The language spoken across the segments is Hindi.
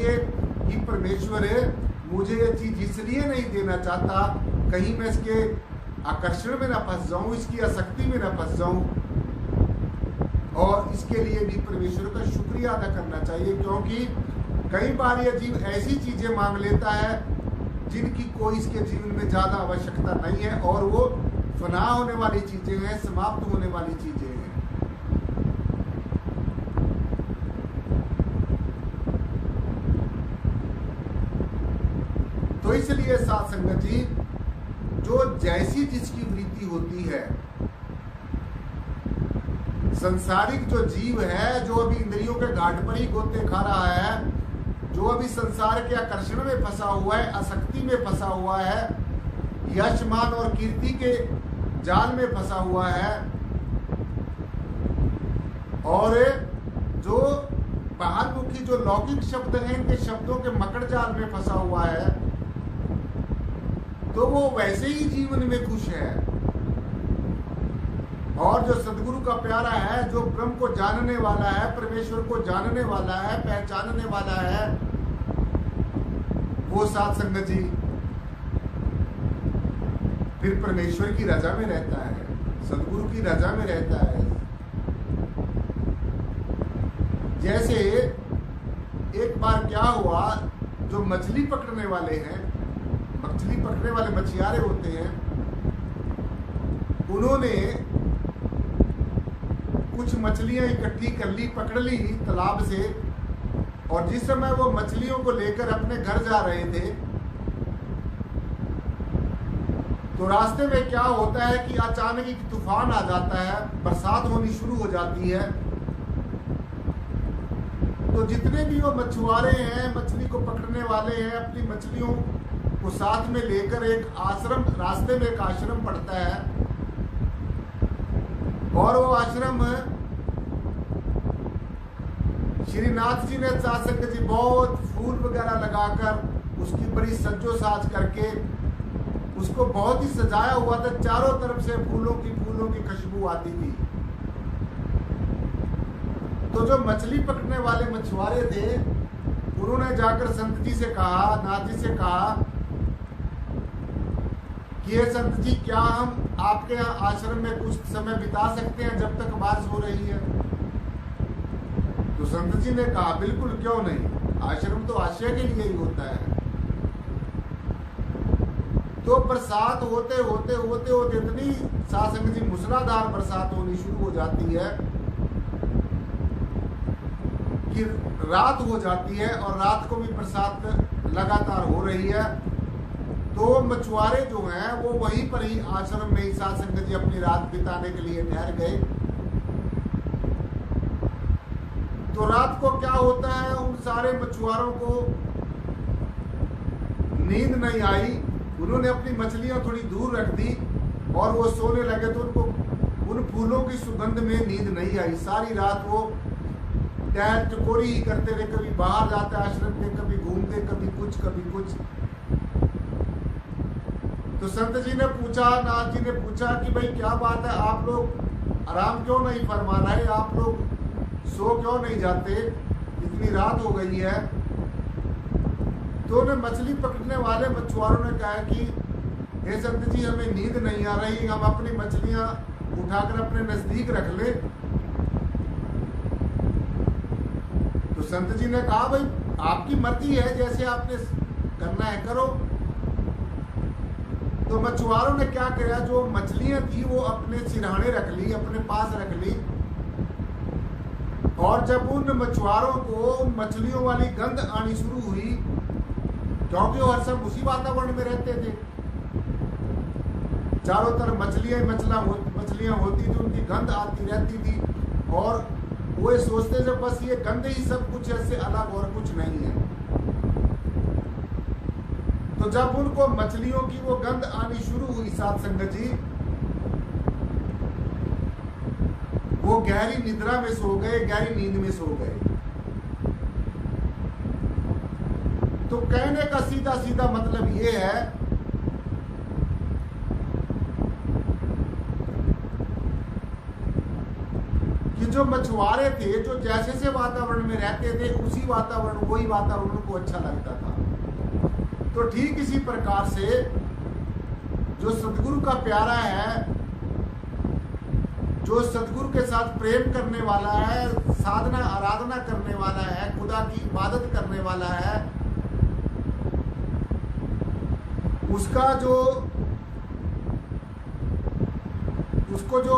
सोचे कि परमेश्वर मुझे ये चीज इसलिए नहीं देना चाहता, कहीं मैं इसके आकर्षण में ना फंस जाऊं, इसकी आसक्ति में ना फंस जाऊं। और इसके लिए भी परमेश्वर का शुक्रिया अदा करना चाहिए, क्योंकि कई बार ये जीव ऐसी चीजें मांग लेता है जिनकी कोई इसके जीवन में ज्यादा आवश्यकता नहीं है, और वो फना होने वाली चीजें हैं, समाप्त होने वाली चीजें हैं। तो इसलिए साथ संगत जी, जो जैसी जिसकी वृत्ति होती है, संसारिक जो जीव है, जो अभी इंद्रियों के घाट पर ही गोते खा रहा है, जो अभी संसार के आकर्षण में फंसा हुआ है, आसक्ति में फंसा हुआ है, यश मान और कीर्ति के जाल में फंसा हुआ है, और जो बाहरमुखी जो लौकिक शब्द हैं, इनके शब्दों के मकड़ जाल में फंसा हुआ है, तो वो वैसे ही जीवन में खुश है। और जो सदगुरु का प्यारा है, जो ब्रह्म को जानने वाला है, परमेश्वर को जानने वाला है, पहचानने वाला है, वो साथ संगत जी फिर परमेश्वर की रजा में रहता है, सदगुरु की रजा में रहता है। जैसे एक बार क्या हुआ, जो मछली पकड़ने वाले हैं, मछली पकड़ने वाले मछियारे होते हैं, उन्होंने कुछ मछलियां इकट्ठी कर ली, पकड़ ली तालाब से, और जिस समय वो मछलियों को लेकर अपने घर जा रहे थे, तो रास्ते में क्या होता है कि अचानक एक तूफान आ जाता है, बरसात होनी शुरू हो जाती है। तो जितने भी वो मछुआरे हैं, मछली को पकड़ने वाले हैं, अपनी मछलियों को साथ में लेकर एक आश्रम, रास्ते में एक आश्रम पड़ता है, और वो आश्रम श्रीनाथ जी ने शासक जी बहुत फूल वगैरह लगाकर उसकी बड़ी सज्जो साज करके उसको बहुत ही सजाया हुआ था। चारों तरफ से फूलों की खुशबू आती थी। तो जो मछली पकड़ने वाले मछुआरे थे, उन्होंने जाकर संत जी से कहा, नाथ जी से कहा कि ये संत जी, क्या हम आपके यहाँ आश्रम में कुछ समय बिता सकते हैं जब तक बारिश हो रही है? तो संत जी ने कहा, बिल्कुल, क्यों नहीं, आश्रम तो आश्रय के लिए ही होता है। तो बरसात होते होते होते होते इतनी सासंग जी मूसलाधार बरसात होनी शुरू हो जाती है कि रात हो जाती है, और रात को भी बरसात लगातार हो रही है। तो मछुआरे जो हैं वो वहीं पर ही आश्रम में ही सासंग जी अपनी रात बिताने के लिए ठहर गए। तो रात को क्या होता है, उन सारे मछुआरों को नींद नहीं आई। उन्होंने अपनी मछलियां थोड़ी दूर रख दी और वो सोने लगे, तो उनको उन फूलों की सुगंध में नींद नहीं आई। सारी रात वो टहल टकोरी ही करते रहे, कभी बाहर जाते आश्रम के, कभी घूमते, कभी कुछ कभी कुछ। तो संत जी ने पूछा, नाथ जी ने पूछा कि भाई क्या बात है, आप लोग आराम क्यों नहीं फरमा रहे, आप लोग सो क्यों नहीं जाते, इतनी रात हो गई है? तो उन्हें मछली पकड़ने वाले मछुआरों ने कहा कि हे संत जी, हमें नींद नहीं आ रही, हम अपनी मछलियां उठाकर अपने नजदीक रख ले। तो संत जी ने कहा, भाई आपकी मर्जी है, जैसे आपने करना है करो। तो मछुआरों ने क्या किया, जो मछलियां थी वो अपने सिरहाने रख ली, अपने पास रख ली, और जब उन मछुआरों को उन मछलियों वाली गंध आनी शुरू हुई, क्योंकि वो हर सब उसी वातावरण में रहते थे, चारों तरफ मछलियां होती थी, उनकी गंध आती रहती थी, और वो सोचते थे बस ये गंध ही सब कुछ है, इससे अलग और कुछ नहीं है। तो जब उनको मछलियों की वो गंध आनी शुरू हुई साथ संगत जी, वो गहरी निद्रा में सो गए, गहरी नींद में सो गए। तो कहने का सीधा सीधा मतलब ये है कि जो मछुआरे थे, जो जैसे से वातावरण में रहते थे, उसी वातावरण, वही वातावरण उनको अच्छा लगता था। तो ठीक इसी प्रकार से जो सदगुरु का प्यारा है, जो सदगुरु के साथ प्रेम करने वाला है, साधना आराधना करने वाला है, खुदा की इबादत करने वाला है, उसको जो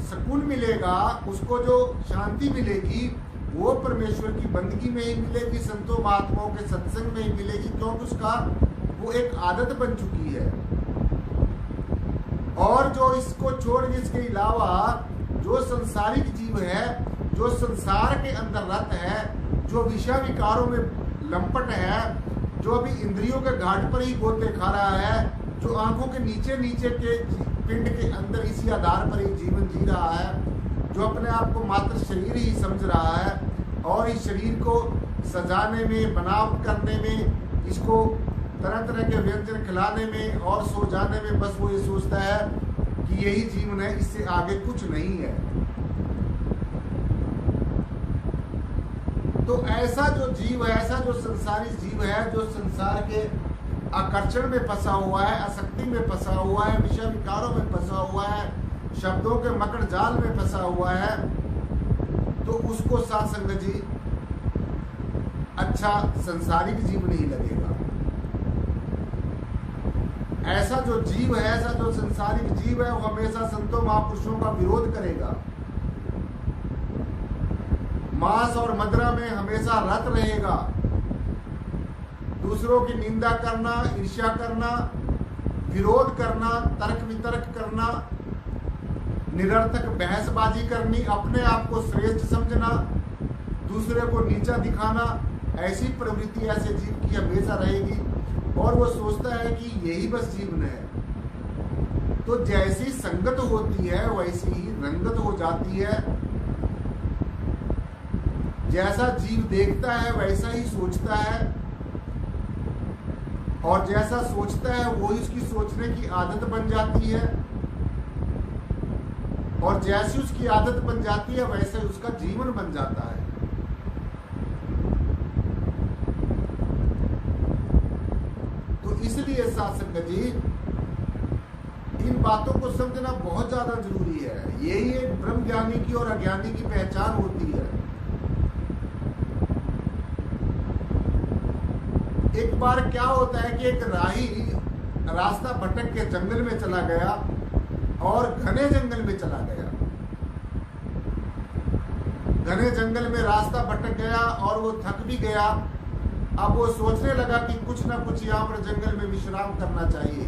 सुकून मिलेगा, उसको जो शांति मिलेगी, वो परमेश्वर की बंदगी में ही मिलेगी, संतों महात्माओं के सत्संग में ही मिलेगी, क्योंकि उसका वो एक आदत बन चुकी है। और जो इसको छोड़ के इसके अलावा जो संसारिक जीव है, जो संसार के अंदर रत है, जो विषय विकारों में लंपट है, जो अभी इंद्रियों के घाट पर ही गोते खा रहा है, जो आंखों के नीचे नीचे के पिंड के अंदर इसी आधार पर ही जीवन जी रहा है, जो अपने आप को मात्र शरीर ही समझ रहा है और इस शरीर को सजाने में, बनावट करने में, इसको तरह तरह के व्यंजन खिलाने में और सो जाने में बस वो ये सोचता है कि यही जीवन है, इससे आगे कुछ नहीं है। तो ऐसा जो जीव है, ऐसा जो संसारी जीव है, जो संसार के आकर्षण में फंसा हुआ है, आसक्ति में फंसा हुआ है, विषय विकारों में फंसा हुआ है, शब्दों के मकड़ जाल में फंसा हुआ है, तो उसको साध संगत जी अच्छा संसारिक जीव नहीं लगेगा। ऐसा जो जीव है, ऐसा जो संसारिक जीव है, वो हमेशा संतों महापुरुषों का विरोध करेगा, मांस और मदिरा में हमेशा रत रहेगा, दूसरों की निंदा करना, ईर्ष्या करना, विरोध करना, तर्क वितर्क करना, निरर्थक बहसबाजी करनी, अपने आप को श्रेष्ठ समझना, दूसरे को नीचा दिखाना, ऐसी प्रवृत्ति ऐसे जीव की हमेशा रहेगी और वो सोचता है कि यही बस जीवन है। तो जैसी संगत होती है वैसी ही रंगत हो जाती है। जैसा जीव देखता है वैसा ही सोचता है और जैसा सोचता है वही उसकी सोचने की आदत बन जाती है और जैसी उसकी आदत बन जाती है वैसे उसका जीवन बन जाता है। तो इसलिए साध संगत जी इन बातों को समझना बहुत ज्यादा जरूरी है। यही एक ब्रह्म ज्ञानी की और अज्ञानी की पहचान होती है। एक बार क्या होता है कि एक राही रास्ता भटक के जंगल में चला गया और घने जंगल में चला गया। घने जंगल में रास्ता भटक गया और वो थक भी गया। अब वो सोचने लगा कि कुछ ना कुछ यहाँ पर जंगल में विश्राम करना चाहिए।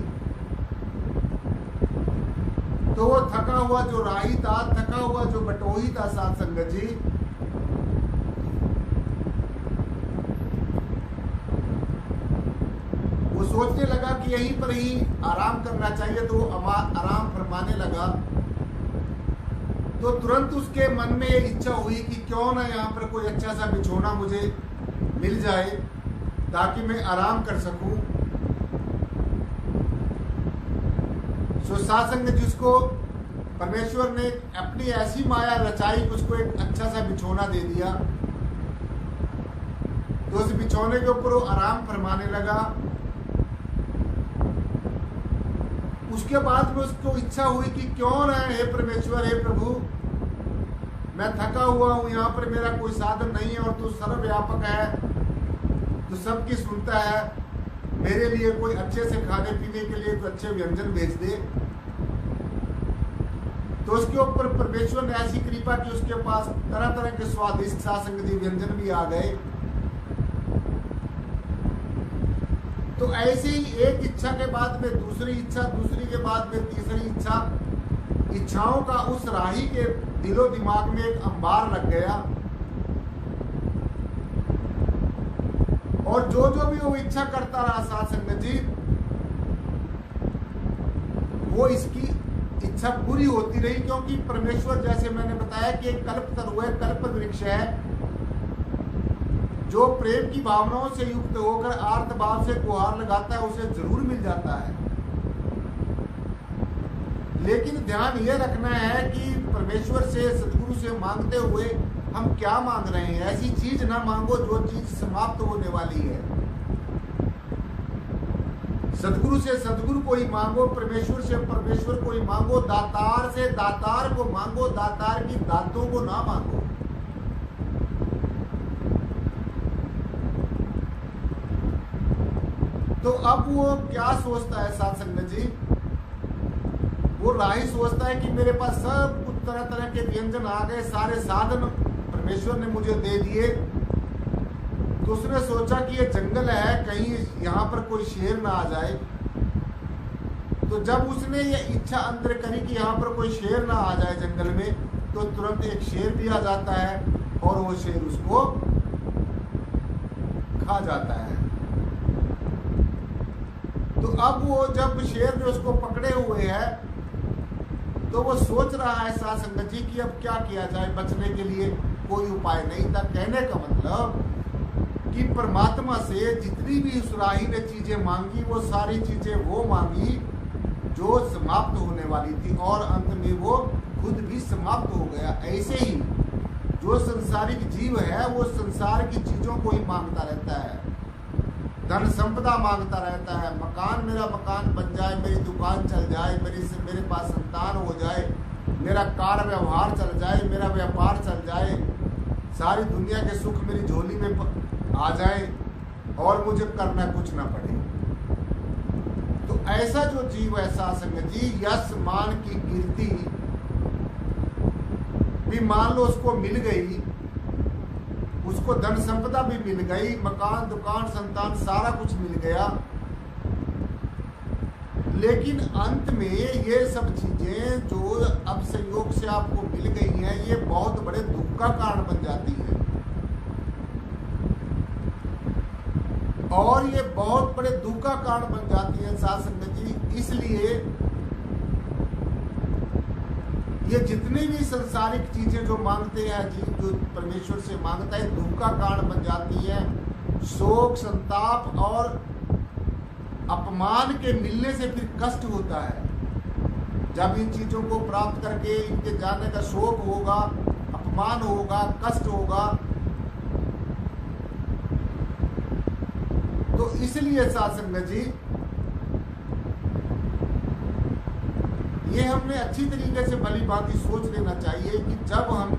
तो वो थका हुआ जो राही था, थका हुआ जो बटोही था साध संगत जी, वो सोचने लगा कि यहीं पर ही आराम करना चाहिए। तो वो आराम फरमाने लगा। तो तुरंत उसके मन में ये इच्छा हुई कि क्यों ना यहाँ पर कोई अच्छा सा बिछोना मुझे मिल जाए ताकि मैं आराम कर सकूं। सो साध संगत जिसको परमेश्वर ने अपनी ऐसी माया रचाई कि उसको एक अच्छा सा बिछोना दे दिया। तो उस बिछोने के ऊपर वो आराम फरमाने लगा। उसके बाद में उसको इच्छा हुई कि क्यों ना, हे परमेश्वर, हे प्रभु, मैं थका हुआ हूं, यहाँ पर मेरा कोई साधन नहीं है और तू सर्वव्यापक है, तू सबकी सुनता है, मेरे लिए कोई अच्छे से खाने पीने के लिए कोई अच्छे व्यंजन भेज दे। तो उसके ऊपर परमेश्वर ने ऐसी कृपा की, उसके पास तरह तरह के स्वादिष्ट साध संगत जी व्यंजन भी आ गए। तो ऐसे ही एक इच्छा के बाद में दूसरी इच्छा, दूसरी के बाद में तीसरी इच्छा, इच्छाओं का उस राही के दिलो दिमाग में एक अंबार लग गया। और जो जो भी वो इच्छा करता रहा साध संगत जी, वो इसकी इच्छा पूरी होती रही। क्योंकि परमेश्वर, जैसे मैंने बताया कि एक कल्प तरु है, कल्प वृक्ष है, जो प्रेम की भावनाओं से युक्त होकर आर्त भाव से गुहार लगाता है उसे जरूर मिल जाता है। लेकिन ध्यान ये रखना है कि परमेश्वर से, सदगुरु से मांगते हुए हम क्या मांग रहे हैं। ऐसी चीज ना मांगो जो चीज समाप्त होने वाली है। सदगुरु से सदगुरु को ही मांगो, परमेश्वर से परमेश्वर को ही मांगो, दातार से दातार को मांगो, दातार की दातों को ना मांगो। तो अब वो क्या सोचता है साध संगत जी, वो राही सोचता है कि मेरे पास सब कुछ तरह तरह के व्यंजन आ गए, सारे साधन परमेश्वर ने मुझे दे दिए। तो उसने सोचा कि ये जंगल है, कहीं यहाँ पर कोई शेर ना आ जाए। तो जब उसने ये इच्छा अंदर करी कि यहाँ पर कोई शेर ना आ जाए जंगल में, तो तुरंत एक शेर भी आ जाता है और वो शेर उसको खा जाता है। तो अब वो जब शेर ने उसको पकड़े हुए है, तो वो सोच रहा है साध संगत जी कि अब क्या किया जाए, बचने के लिए कोई उपाय नहीं था। कहने का मतलब कि परमात्मा से जितनी भी उस राही ने चीजें मांगी, वो सारी चीजें वो मांगी जो समाप्त होने वाली थी, और अंत में वो खुद भी समाप्त हो गया। ऐसे ही जो संसारिक जीव है वो संसार की चीजों को ही मांगता रहता है, धन संपदा मांगता रहता है, मकान, मेरा मकान बन जाए, मेरी दुकान चल जाए, मेरे पास संतान हो जाए, मेरा कार व्यवहार चल जाए, मेरा व्यापार चल जाए, सारी दुनिया के सुख मेरी झोली में आ जाए और मुझे करना कुछ ना पड़े। तो ऐसा जो जीव है साध संगत जी, यश मान की कीर्ति भी मान लो उसको मिल गई, उसको धन संपदा भी मिल गई, मकान, दुकान, संतान, सारा कुछ मिल गया, लेकिन अंत में ये सब चीजें जो अब संयोग से आपको मिल गई हैं, ये बहुत बड़े दुख का कारण बन जाती है। और ये बहुत बड़े दुख का कारण बन जाती है साध संगत जी। इसलिए ये जितनी भी संसारिक चीजें जो मांगते हैं जीव, जो परमेश्वर से मांगता है, दुख का कारण बन जाती है। शोक, संताप और अपमान के मिलने से फिर कष्ट होता है। जब इन चीजों को प्राप्त करके इनके जाने का शोक होगा, अपमान होगा, कष्ट होगा, तो इसलिए साध संगत जी ये हमने अच्छी तरीके से भली भांति सोच लेना चाहिए कि जब हम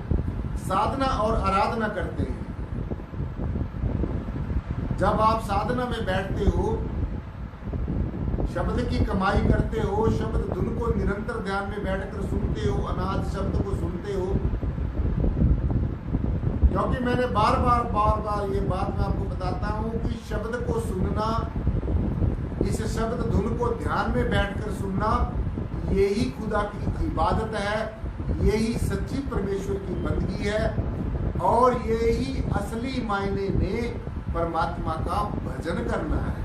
साधना और आराधना करते हैं, जब आप साधना में बैठते हो, शब्द की कमाई करते हो, शब्द धुन को निरंतर ध्यान में बैठकर सुनते हो, अनाद शब्द को सुनते हो, क्योंकि मैंने बार बार ये बात मैं आपको बताता हूं कि शब्द को सुनना, इस शब्द धुन को ध्यान में बैठकर सुनना, यही खुदा की इबादत है, यही सच्ची परमेश्वर की बंदगी है, और यही असली मायने में परमात्मा का भजन करना है।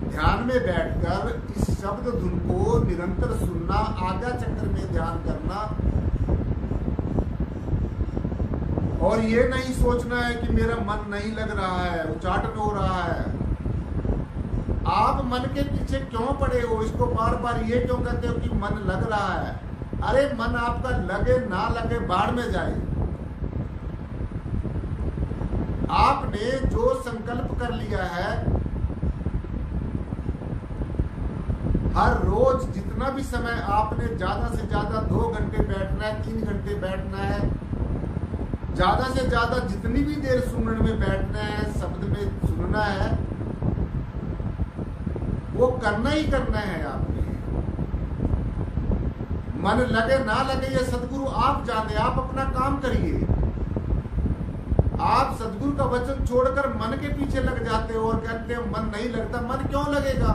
ध्यान में बैठकर इस शब्द धुन को निरंतर सुनना, आज्ञा चक्र में ध्यान करना, और ये नहीं सोचना है कि मेरा मन नहीं लग रहा है, उच्चाटन हो रहा है। आप मन के पीछे क्यों पड़े हो? इसको बार बार ये क्यों कहते हो कि मन लग रहा है? अरे मन आपका लगे ना लगे बाढ़ में जाए। आपने जो संकल्प कर लिया है, हर रोज जितना भी समय आपने ज्यादा से ज्यादा 2 घंटे बैठना है, 3 घंटे बैठना है, ज्यादा से ज्यादा जितनी भी देर सुनने में बैठना है, शब्द में सुनना है, वो करना ही करना है आपने। मन लगे ना लगे ये सदगुरु आप जाने, आप अपना काम करिए। आप सदगुरु का वचन छोड़कर मन के पीछे लग जाते हो और कहते हो मन नहीं लगता। मन क्यों लगेगा?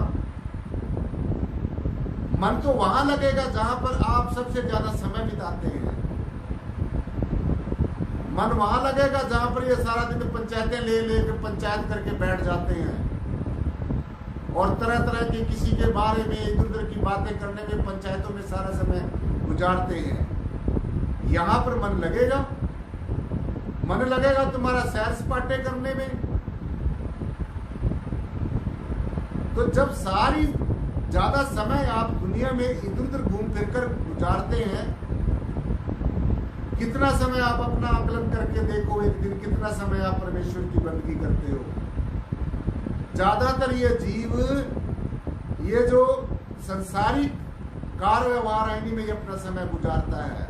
मन तो वहां लगेगा जहां पर आप सबसे ज्यादा समय बिताते हैं। मन वहां लगेगा जहां पर ये सारा दिन पंचायतें ले लेकर पंचायत करके बैठ जाते हैं और तरह तरह के किसी के बारे में इधर उधर की बातें करने में पंचायतों में सारा समय गुजारते हैं। यहाँ पर मन लगेगा? मन लगेगा तुम्हारा सैर सपाटे करने में, तो जब सारी ज्यादा समय आप दुनिया में इधर उधर घूम फिर कर गुजारते हैं, कितना समय आप अपना आकलन करके देखो, एक दिन कितना समय आप परमेश्वर की बंदगी करते हो। ज्यादातर ये जीव, ये जो संसारिक कार्य व्यवहार है, इन्हीं में अपना समय गुजारता है।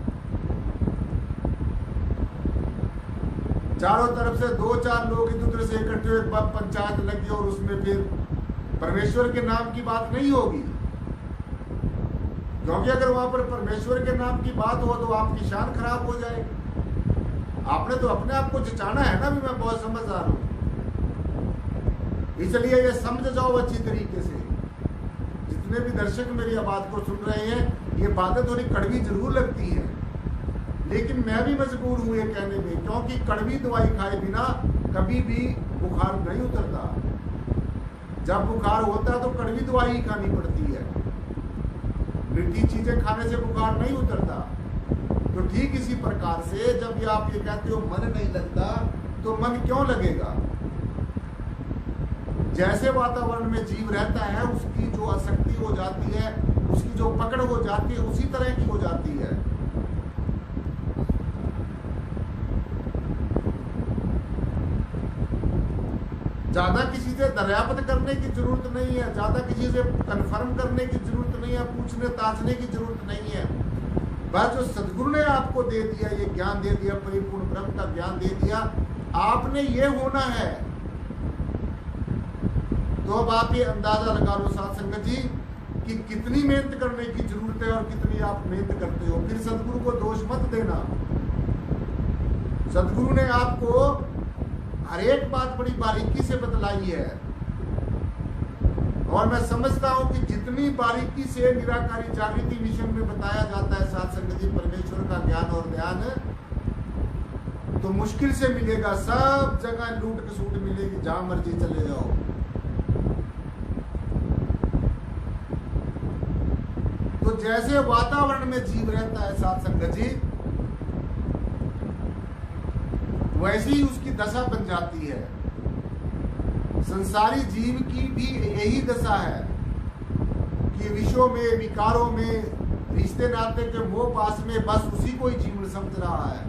चारों तरफ से 2-4 लोग इधर उधर से इकट्ठे हुए, पंचायत लगी और उसमें फिर परमेश्वर के नाम की बात नहीं होगी, क्योंकि अगर वहां पर परमेश्वर के नाम की बात हो तो आपकी शान खराब हो जाएगी। आपने तो अपने आप को जचाना है ना, भी मैं बहुत समझदार हूं, इसलिए ये समझ जाओ अच्छी तरीके से। जितने भी दर्शक मेरी आवाज को सुन रहे हैं, ये बातें थोड़ी कड़वी जरूर लगती है, लेकिन मैं भी मजबूर हूं ये कहने में, क्योंकि कड़वी दवाई खाए बिना कभी भी बुखार नहीं उतरता। जब बुखार होता है तो कड़वी दवाई ही खानी पड़ती है, मीठी चीजें खाने से बुखार नहीं उतरता। तो ठीक इसी प्रकार से जब ये आप ये कहते हो मन नहीं लगता, तो मन क्यों लगेगा? जैसे वातावरण में जीव रहता है, उसकी जो आसक्ति हो जाती है, उसकी जो पकड़ हो जाती है, उसी तरह की हो जाती है। ज्यादा किसी से दरियाफ्त करने की जरूरत नहीं है, ज्यादा किसी से कन्फर्म करने की जरूरत नहीं है, पूछने ताछने की जरूरत नहीं है। बस जो सदगुरु ने आपको दे दिया, ये ज्ञान दे दिया, परिपूर्ण ब्रह्म का ज्ञान दे दिया, आपने ये होना है। तो अब आप ये अंदाजा लगा लो साध संगत जी कि कितनी मेहनत करने की जरूरत है और कितनी आप मेहनत करते हो। फिर सदगुरु को दोष मत देना। सदगुरु ने आपको हर एक बात बड़ी बारीकी से बतलाई है, और मैं समझता हूं कि जितनी बारीकी से निराकारी जागृति मिशन में बताया जाता है साध संगत जी परमेश्वर का ज्ञान और ध्यान, तो मुश्किल से मिलेगा। सब जगह लूट खसूट मिलेगी, जहां मर्जी चले जाओ। तो जैसे वातावरण में जीव रहता है साध संगत जी, वैसे ही उसकी दशा बन जाती है। संसारी जीव की भी यही दशा है कि विषयों में, विकारों में, रिश्ते नाते के मोह पास में बस उसी को ही जीवन समझ रहा है।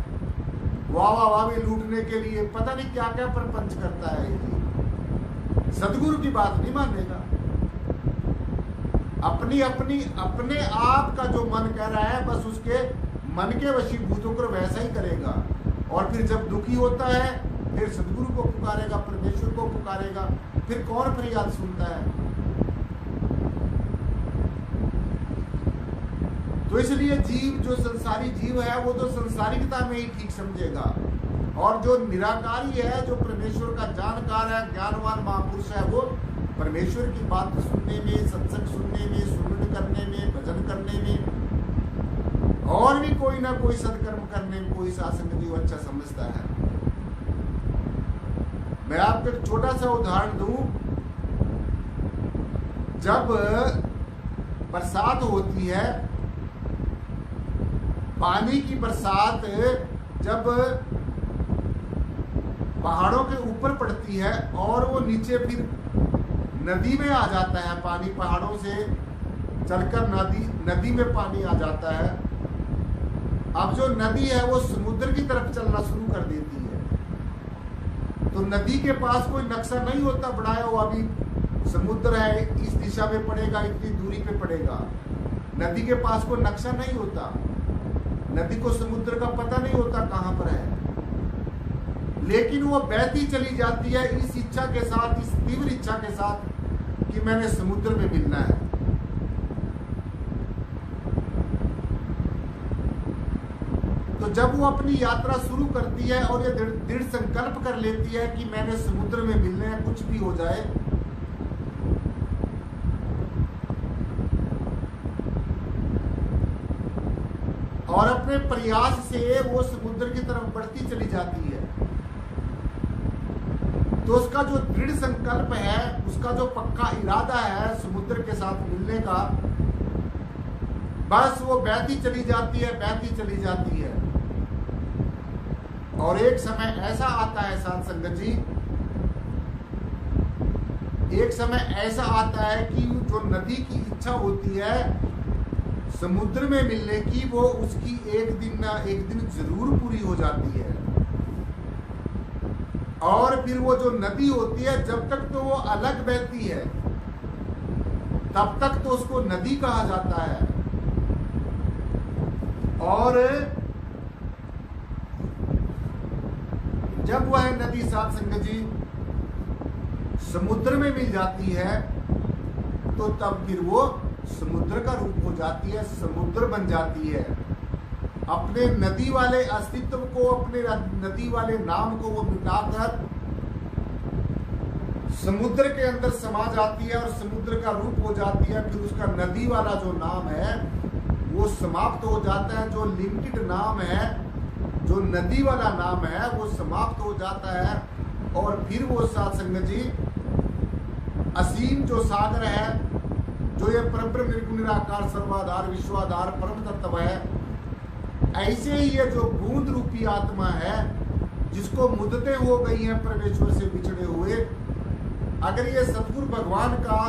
वाह में लूटने के लिए पता नहीं क्या क्या प्रपंच करता है। ये सदगुरु की बात नहीं मानेगा। अपने आप का जो मन कह रहा है, बस उसके मन के वशीभूत होकर वैसा ही करेगा। और फिर जब दुखी होता है, फिर सदगुरु को पुकारेगा, परमेश्वर को पुकारेगा। फिर कौन फरियाद सुनता है? तो इसलिए जीव, जो संसारी जीव है, वो तो संसारिकता में ही ठीक समझेगा, और जो निराकारी है, जो परमेश्वर का जानकार है, ज्ञानवान महापुरुष है, वो परमेश्वर की बात सुनने में, सत्संग सुनने में, सुमरन करने में, भजन करने में, और भी कोई ना कोई सत्कर्म करने में कोई शासन जीव अच्छा समझता है। मैं आपको एक छोटा सा उदाहरण दूं। जब बरसात होती है, पानी की बरसात जब पहाड़ों के ऊपर पड़ती है और वो नीचे फिर नदी में आ जाता है, पानी पहाड़ों से चलकर नदी में पानी आ जाता है। अब जो नदी है वो समुद्र की तरफ चलना शुरू कर देती है। तो नदी के पास कोई नक्शा नहीं होता बनाया हुआ, अभी समुद्र है, इस दिशा में पड़ेगा, इतनी दूरी पे पड़ेगा। नदी के पास कोई नक्शा नहीं होता, नदी को समुद्र का पता नहीं होता कहां पर है, लेकिन वो बहती चली जाती है इस इच्छा के साथ, इस तीव्र इच्छा के साथ कि मैंने समुद्र में मिलना है। तो जब वो अपनी यात्रा शुरू करती है और ये दृढ़ संकल्प कर लेती है कि मैंने समुद्र में मिलना है, कुछ भी हो जाए, और अपने प्रयास से वो समुद्र की तरफ बढ़ती चली जाती है, तो उसका जो दृढ़ संकल्प है, उसका जो पक्का इरादा है समुद्र के साथ मिलने का, बस वो बहती चली जाती है, बहती चली जाती है। और एक समय ऐसा आता है साध संगत जी एक समय ऐसा आता है कि जो नदी की इच्छा होती है समुद्र में मिलने की, वो उसकी एक दिन ना एक दिन जरूर पूरी हो जाती है। और फिर वो जो नदी होती है, जब तक तो वो अलग बहती है तब तक तो उसको नदी कहा जाता है। और जब वह नदी साध संगत जी समुद्र में मिल जाती है तो तब फिर वो समुद्र का रूप हो जाती है, समुद्र बन जाती है। अपने नदी वाले अस्तित्व को, अपने नदी वाले नाम को वो मिटाकर समुद्र के अंदर समा जाती है और समुद्र का रूप हो जाती है। फिर उसका नदी वाला जो नाम है वो समाप्त हो जाता है। जो लिमिटेड नाम है, जो नदी वाला नाम है, वो समाप्त हो जाता है। और फिर वो साध संगत जी असीम जो सागर है, जो ये परब्रह्म निर्गुण निराकार सर्वाधार विश्वाधार परम तत्व है, ऐसे ही ये जो बूंद रूपी आत्मा है जिसको मुद्दतें हो गई हैं परमेश्वर से बिछड़े हुए, अगर ये सतगुरु भगवान का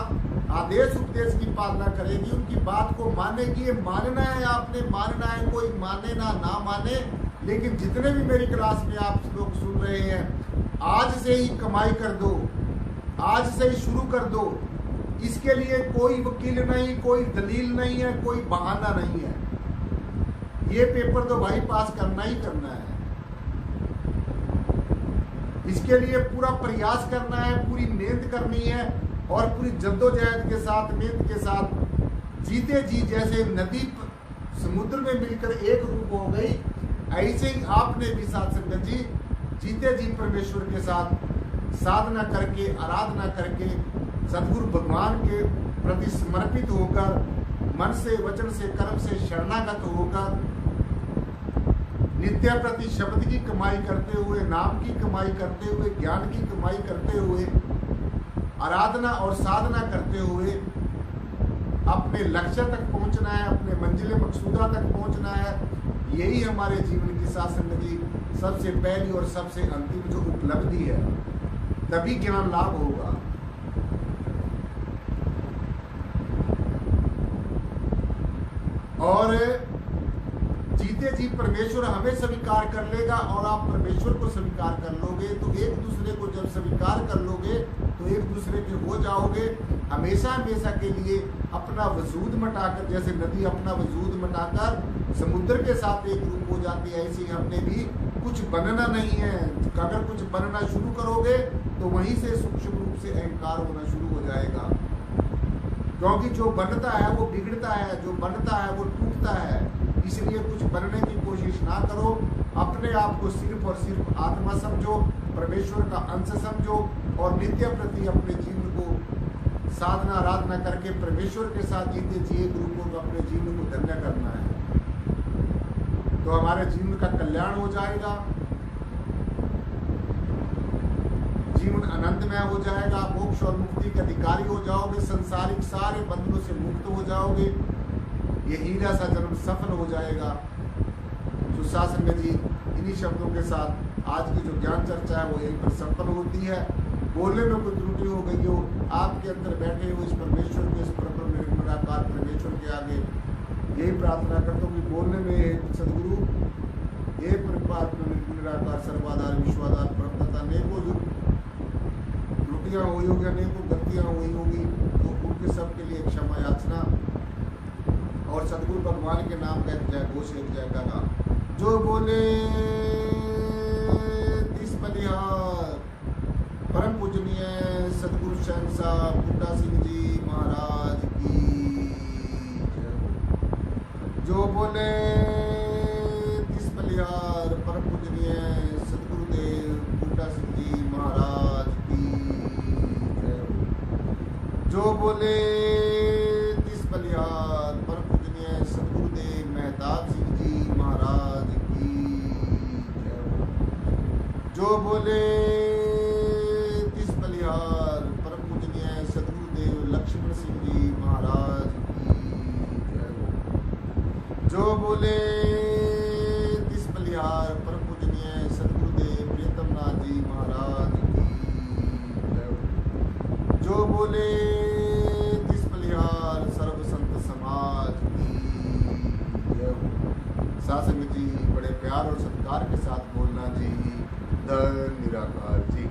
आदेश उपदेश की पालना करेगी, उनकी बात को मानेगी, ये मानना है, आपने मानना है, कोई माने ना माने, लेकिन जितने भी मेरी क्लास में आप लोग सुन रहे हैं, आज से ही कमाई कर दो, आज से ही शुरू कर दो। इसके लिए कोई वकील नहीं, कोई दलील नहीं है, कोई बहाना नहीं है। ये पेपर तो भाई पास करना ही करना है। इसके लिए पूरा प्रयास करना है, पूरी मेहनत करनी है और पूरी जद्दोजहद के साथ, मेहनत के साथ जीते जी जैसे नदी समुद्र में मिलकर एक रूप हो गई, ऐसे ही आपने भी साध संगत जी जीते जी परमेश्वर के साथ साधना करके, आराधना करके, सदगुरु भगवान के प्रति समर्पित होकर, मन से, वचन से, कर्म से शरणागत होकर, नित्य प्रति शब्द की कमाई करते हुए, नाम की कमाई करते हुए, ज्ञान की कमाई करते हुए, आराधना और साधना करते हुए अपने लक्ष्य तक पहुंचना है, अपने मंजिल मकसूदा तक पहुंचना है। यही हमारे जीवन की साध संगत जी सबसे पहली और सबसे अंतिम जो उपलब्धि है, तभी ज्ञान लाभ होगा। और जीते जी परमेश्वर हमें स्वीकार कर लेगा और आप परमेश्वर को स्वीकार कर लोगे, तो एक दूसरे को जब स्वीकार कर लोगे तो एक दूसरे के हो जाओगे। हमेशा हमेशा के लिए अपना वजूद मटाकर, जैसे नदी अपना वजूद मटाकर समुद्र के साथ एक रूप हो जाती है, ऐसे ही हमने भी कुछ बनना नहीं है। अगर कुछ बनना शुरू करोगे तो वहीं से सूक्ष्म रूप से अहंकार होना शुरू हो जाएगा। क्योंकि जो बनता है वो बिगड़ता है, जो बनता है वो टूटता है। इसलिए कुछ बनने की कोशिश ना करो, अपने आप को सिर्फ और सिर्फ आत्मा समझो, परमेश्वर का अंश समझो और नित्य प्रति अपने जीवन को साधना आराधना करके परमेश्वर के साथ जीते जी एक रूप को अपने जीवन को धन्य करना है, तो हमारे जीवन का कल्याण हो जाएगा, जीवन आनंदमय हो जाएगा, मोक्ष और मुक्ति के अधिकारी हो जाओगे, संसारिक सारे बंधनों से मुक्त हो जाओगे। ये हीरा सा जन्म सफल हो जाएगा। तो साध संगत जी इन्हीं शब्दों के साथ आज की जो ज्ञान चर्चा है वो यहीं पर संपन्न होती है। बोलने में कोई त्रुटि हो गई हो, आपके अंदर बैठे हो इस परमेश्वर के, इस परब्रह्म निराकार परमेश्वर के आगे यही प्रार्थना करता हूँ कि बोलने में सदगुरु ये परब्रह्म निराकार सर्वाधार विश्वाधार परम तथा अनेकों जो त्रुटियाँ हुई होगी, अनेकों गलतियाँ हुई होगी, तो उनके सब के लिए क्षमा याचना और सदगुरु भगवान के नाम का जय घोष, एक जयकारा। जो बोले तिस बलिहार परम पूजनीय सदगुरु शहंशाह बूटा सिंह जी महाराज की जय। जो बोले तिस बलिहार परम पूजनीय सदगुरुदेव बूटा सिंह जी महाराज की जय। जो बोले तिस बलिहार परम पूजनीय सदगुरुदेव मेहताब सिंह जी महाराज की जय। जो बोले तिस बलिहार परम पूजनीय सदगुरुदेव लक्ष्मण सिंह जी महाराज की जय। जो बोले तिस बलिहार परम पूजनीय सदगुरुदेव प्रियतम नाथ जी महाराज की जय। जो बोले तिस बलिहार सर्व संत समाज की जय हो। सासंग जी बड़े प्यार और सत्कार के साथ बोलना जी। धन निराकार जी।